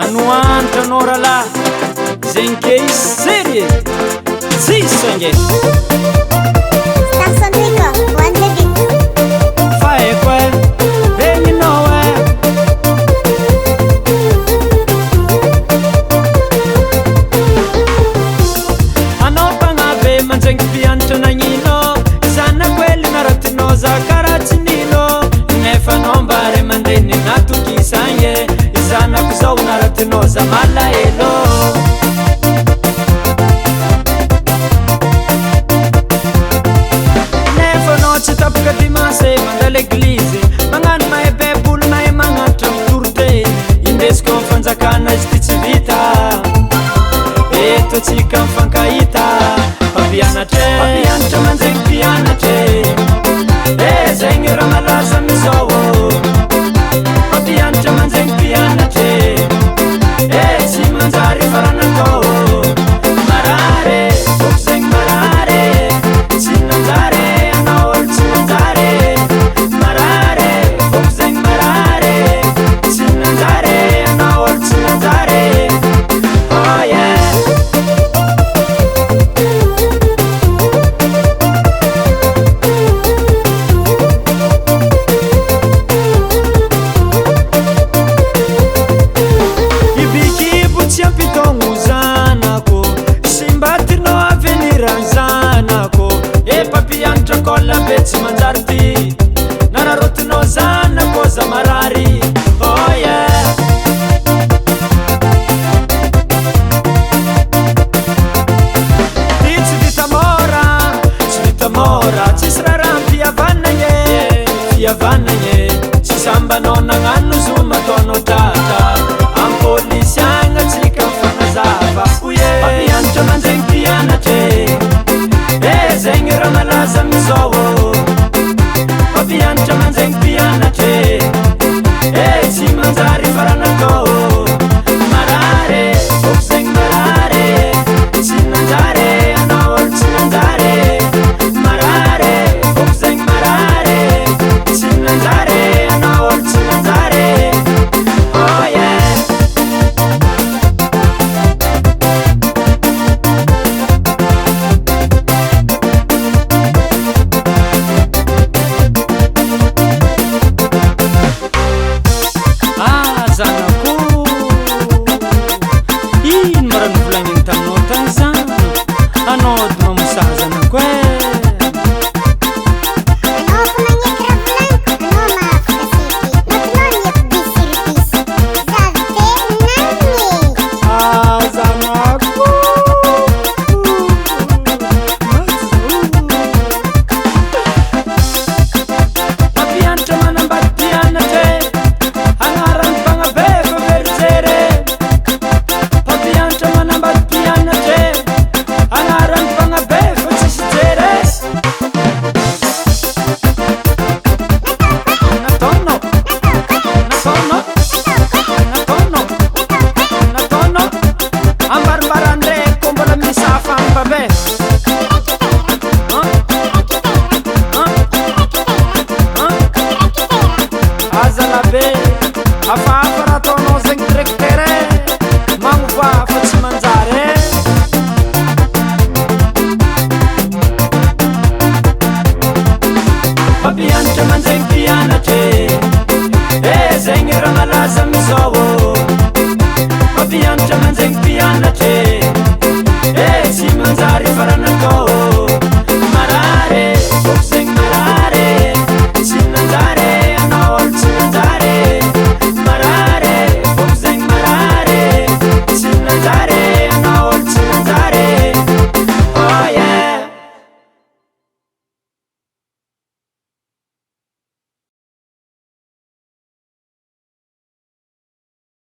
Anoandra anao rahalahy zegny ke isery tsisy ange fa haiko e regninao e anao mpagnabe manjaigny mpianatra nagnino zanako ely naratinao za karaha tsy nino nefa anao mbare mandeny natokisagny zanako zao naratinao za malahelo nefa anao tsy tapaka dimanse manda l'eglizy magnano mahay baiboly mahay magnatra mitorite indesiko amy fanjakana izy ty tsy vita eto atsika mifankahita mpampianatra manjaigny mpianatre zegny raha malaza mizao mpampianatra manjaigny mpianatre tsy manjary faranakao marare foko zegny marare tsy manjare anao olo tsy manjare marare foko zegny marare tsy manjare anao olo tsy manjare oh yeah tsy manjary ty nararotinao zanako za marary oh yeah ty tsy vita mora tsisy raha fiavanagne tsy sambanao nagnano zoma ataonao tratra ampolisy agna tsika mifanazava oye mpampianatra manjaigny mpianatre zegny raha malaza mizao mpampianatra manjaigny mpianatre tsy manjary faranakao marare foko zegny marare tsy manjare anao olo tsy manjare marare foko zegny marare tsy manjare anao olo tsy manjare oh yeah zanako ino mara novolagniny taminao tagny zany anao dy mamosaha zanako e Azalabe, afa raha ataonao zegny direktere